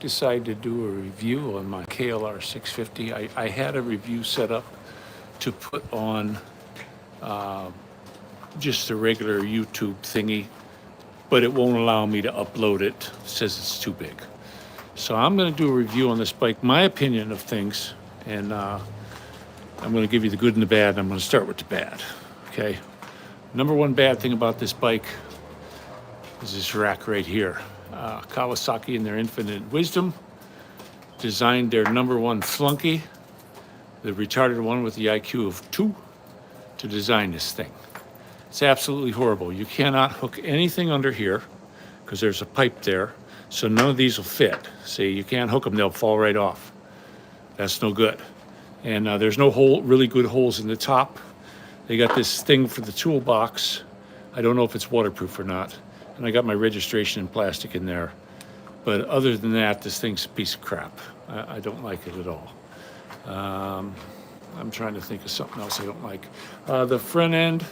decided to do a review on my KLR 650. I had a review set up to put on just a regular YouTube thingy, but it won't allow me to upload it. It says it's too big. So I'm going to do a review on this bike, my opinion of things, and I'm going to give you the good and the bad, and I'm going to start with the bad, okay? Number one bad thing about this bike is this rack right here. Kawasaki, in their infinite wisdom, designed their number one flunky, the retarded one with the IQ of 2, to design this thing. It's absolutely horrible. You cannot hook anything under here because there's a pipe there, so none of these will fit. See, you can't hook them, they'll fall right off. That's no good. And there's no really good holes in the top. They got this thing for the toolbox. I don't know if it's waterproof or not. And I got my registration in plastic in there. But other than that, this thing's a piece of crap. I don't like it at all. I'm trying to think of something else I don't like. The front end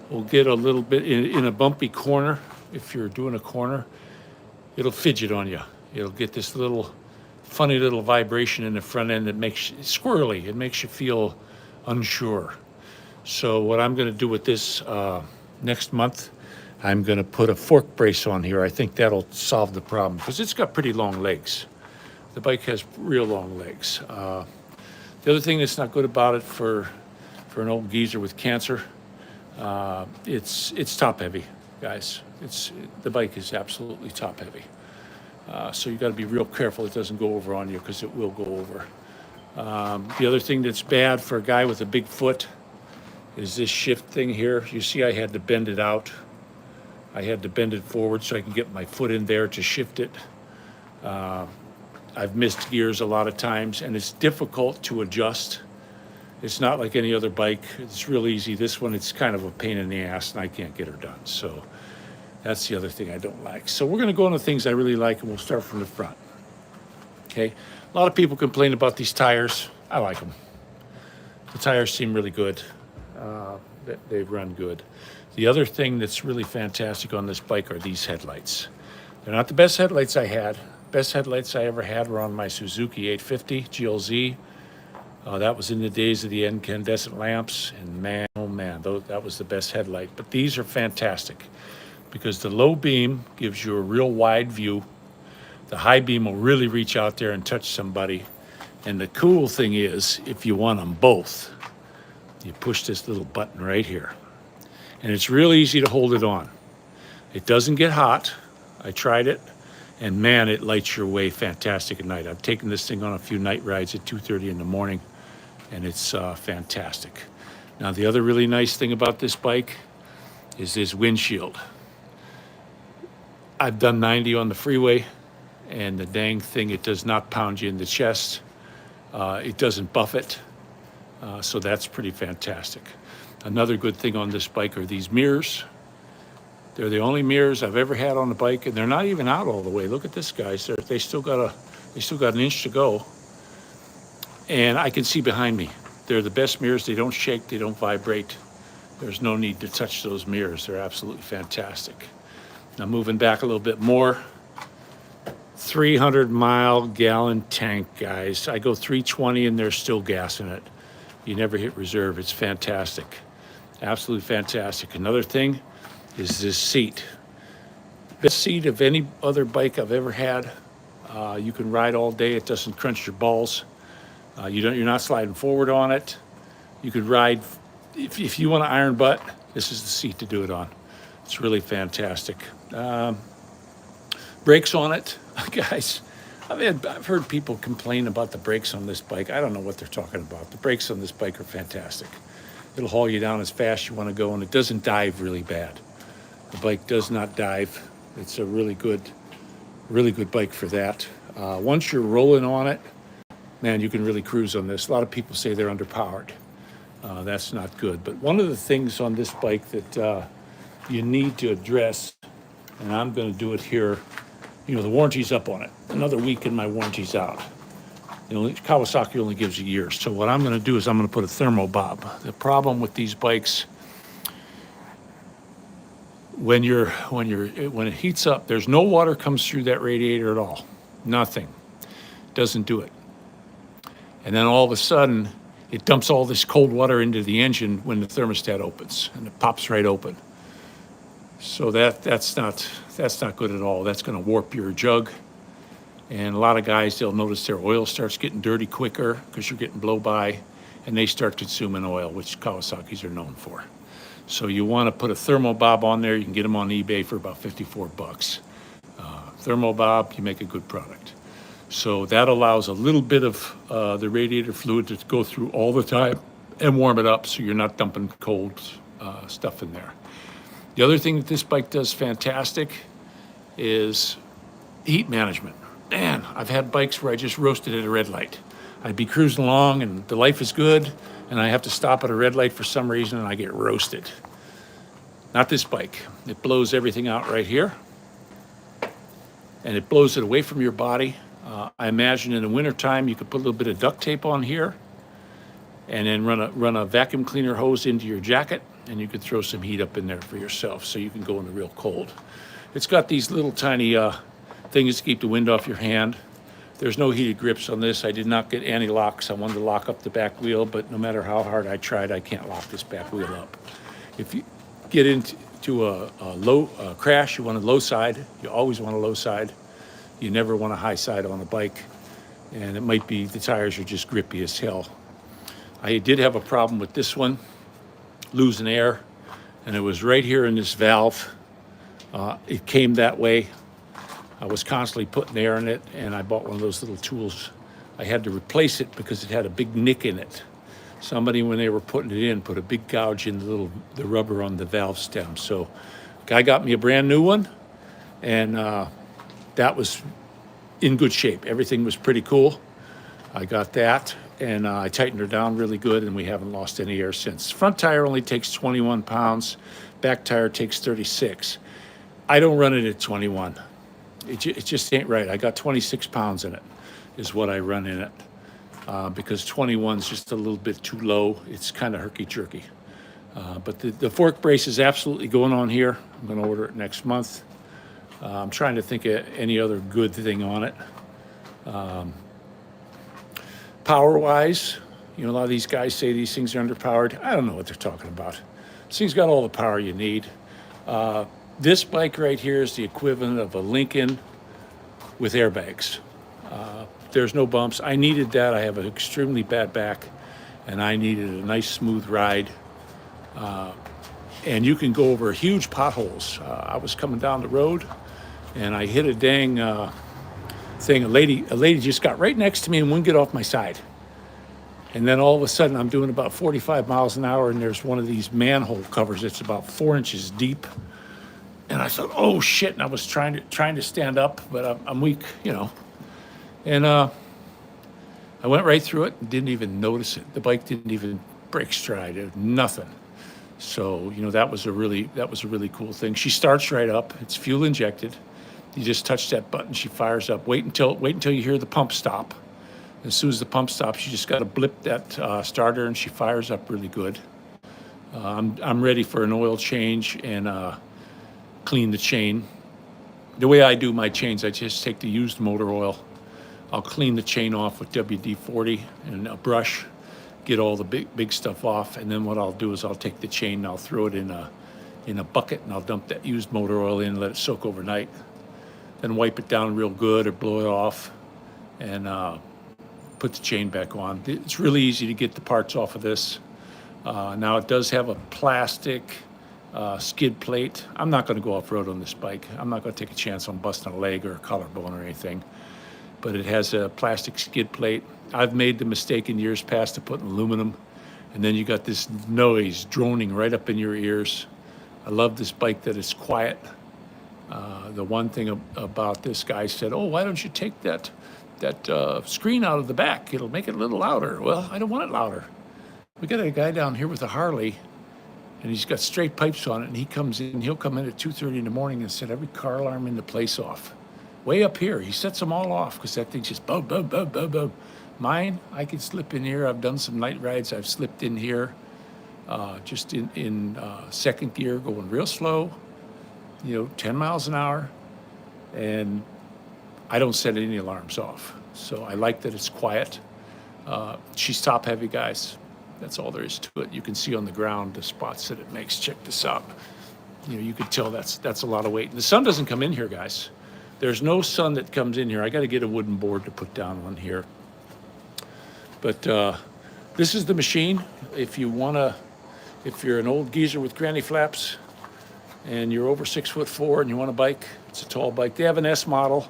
will get a little bit in a bumpy corner. If you're doing a corner, it'll fidget on you. It'll get this little funny little vibration in the front end that makes it squirrely. It makes you feel unsure. So what I'm going to do with this next month, I'm going to put a fork brace on here. I think that'll solve the problem because it's got pretty long legs. The bike has real long legs. The other thing that's not good about it for an old geezer with cancer, it's top heavy, guys. The bike is absolutely top heavy. So you got to be real careful it doesn't go over on you because it will go over. The other thing that's bad for a guy with a big foot is this shift thing here. You see I had to bend it out. I had to bend it forward so I can get my foot in there to shift it. I've missed gears a lot of times, and it's difficult to adjust. It's not like any other bike. It's real easy. This one, it's kind of a pain in the ass, and I can't get her done. So that's the other thing I don't like. So we're going to go into things I really like, and we'll start from the front. Okay? A lot of people complain about these tires. I like them. The tires seem really good. They run good. The other thing that's really fantastic on this bike are these headlights. They're not the best headlights I had. Best headlights I ever had were on my Suzuki 850 GLZ. That was in the days of the incandescent lamps, and man, oh man, that was the best headlight. But these are fantastic because the low beam gives you a real wide view. The high beam will really reach out there and touch somebody. And the cool thing is, if you want them both, you push this little button right here. And it's real easy to hold it on. It doesn't get hot. I tried it, and man, it lights your way fantastic at night. I've taken this thing on a few night rides at 2:30 in the morning, and it's fantastic. Now, the other really nice thing about this bike is this windshield. I've done 90 on the freeway, and the dang thing, it does not pound you in the chest. It doesn't buff it, so that's pretty fantastic. Another good thing on this bike are these mirrors. They're the only mirrors I've ever had on the bike, and they're not even out all the way. Look at this, guys. They still got an inch to go, and I can see behind me. They're the best mirrors. They don't shake. They don't vibrate. There's no need to touch those mirrors. They're absolutely fantastic. Now, moving back a little bit more, 300-mile-gallon tank, guys. I go 320, and there's still gas in it. You never hit reserve. It's fantastic. Absolutely fantastic. Another thing is this seat. Best seat of any other bike I've ever had. You can ride all day. It doesn't crunch your balls. You're not sliding forward on it. You could ride, if you want to iron butt, this is the seat to do it on. It's really fantastic. Brakes on it, guys. I've heard people complain about the brakes on this bike. I don't know what they're talking about. The brakes on this bike are fantastic. It'll haul you down as fast as you want to go, and it doesn't dive really bad. The bike does not dive. It's a really good bike for that. Once you're rolling on it, man, you can really cruise on this. A lot of people say they're underpowered. That's not good. But one of the things on this bike that you need to address, and I'm going to do it here, the warranty's up on it. Another week and my warranty's out. Kawasaki only gives you years. So what I'm going to do is I'm going to put a thermo bob. The problem with these bikes, when it heats up, there's no water comes through that radiator at all. Nothing. Doesn't do it. And then all of a sudden, it dumps all this cold water into the engine when the thermostat opens, and it pops right open. So that's not good at all. That's going to warp your jug. And a lot of guys, they'll notice their oil starts getting dirty quicker because you're getting blow by, and they start consuming oil, which Kawasaki's are known for. So you want to put a thermal bob on there. You can get them on eBay for about 54 bucks. Thermal bob, you make a good product. So that allows a little bit of the radiator fluid to go through all the time and warm it up so you're not dumping cold stuff in there. The other thing that this bike does fantastic is heat management. Man, I've had bikes where I just roasted at a red light. I'd be cruising along and the life is good, and I have to stop at a red light for some reason and I get roasted. Not this bike. It blows everything out right here, and it blows it away from your body. I imagine in the wintertime you could put a little bit of duct tape on here and then run a vacuum cleaner hose into your jacket, and you could throw some heat up in there for yourself so you can go in the real cold. It's got these little tiny things to keep the wind off your hand. There's no heated grips on this. I did not get anti-locks. I wanted to lock up the back wheel, but no matter how hard I tried, I can't lock this back wheel up. If you get into a low crash, you want a low side. You always want a low side. You never want a high side on a bike, and it might be the tires are just grippy as hell. I did have a problem with this one, losing air, and it was right here in this valve. It came that way. I was constantly putting air in it, and I bought one of those little tools. I had to replace it because it had a big nick in it. Somebody, when they were putting it in, put a big gouge in the rubber on the valve stem. So guy got me a brand new one, and that was in good shape. Everything was pretty cool. I got that, and I tightened her down really good, and we haven't lost any air since. Front tire only takes 21 pounds. Back tire takes 36. I don't run it at 21. It just ain't right. I got 26 pounds in it is what I run in it, because 21 is just a little bit too low. It's kind of herky-jerky. But the fork brace is absolutely going on here. I'm going to order it next month. I'm trying to think of any other good thing on it. Power-wise, a lot of these guys say these things are underpowered. I don't know what they're talking about. This thing's got all the power you need. This bike right here is the equivalent of a Lincoln with airbags. There's no bumps. I needed that. I have an extremely bad back, and I needed a nice smooth ride. And you can go over huge potholes. I was coming down the road, and I hit a dang thing. A lady just got right next to me and wouldn't get off my side. And then all of a sudden, I'm doing about 45 miles an hour, and there's one of these manhole covers that's about 4 inches deep. And I thought, oh shit! And I was trying to stand up, but I'm weak, And I went right through it and didn't even notice it. The bike didn't even break stride. It was nothing. So that was a really cool thing. She starts right up. It's fuel injected. You just touch that button, she fires up. Wait until you hear the pump stop. As soon as the pump stops, you just got to blip that starter, and she fires up really good. I'm ready for an oil change and clean the chain. The way I do my chains, I just take the used motor oil. I'll clean the chain off with WD-40 and a brush, get all the big stuff off, and then what I'll do is I'll take the chain and I'll throw it in a bucket, and I'll dump that used motor oil in and let it soak overnight. Then wipe it down real good or blow it off, and put the chain back on. It's really easy to get the parts off of this. Now it does have a plastic skid plate. I'm not going to go off-road on this bike. I'm not going to take a chance on busting a leg or a collarbone or anything. But it has a plastic skid plate. I've made the mistake in years past of putting aluminum, and then you got this noise droning right up in your ears. I love this bike that it's quiet. The one thing about this guy said, oh, why don't you take that screen out of the back? It'll make it a little louder. Well, I don't want it louder. We got a guy down here with a Harley, and he's got straight pipes on it, and he'll come in at 2:30 in the morning and set every car alarm in the place off. Way up here, he sets them all off because that thing's just boom, boom, boom, boom, boom. Mine, I can slip in here. I've done some night rides. I've slipped in here, just in second gear, going real slow, 10 miles an hour. And I don't set any alarms off. So I like that it's quiet. She's top heavy, guys. That's all there is to it. You can see on the ground the spots that it makes. Check this out. You know, you could tell that's a lot of weight. And the sun doesn't come in here, guys. There's no sun that comes in here. I got to get a wooden board to put down on here. But this is the machine. If you're an old geezer with granny flaps and you're over 6'4" and you want a bike, it's a tall bike. They have an S model.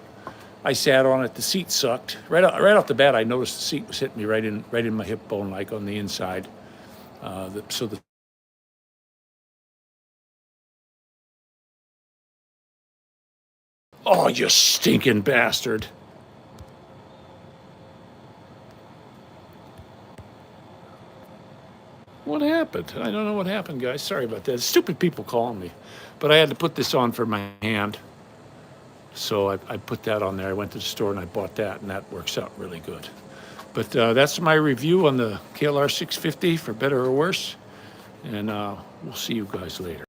I sat on it. The seat sucked. Right off the bat, I noticed the seat was hitting me right in my hip bone, like on the inside. Oh, you stinking bastard! What happened? I don't know what happened, guys. Sorry about that. Stupid people calling me, but I had to put this on for my hand. So I put that on there. I went to the store and I bought that, and that works out really good. But that's my review on the KLR 650, for better or worse. And we'll see you guys later.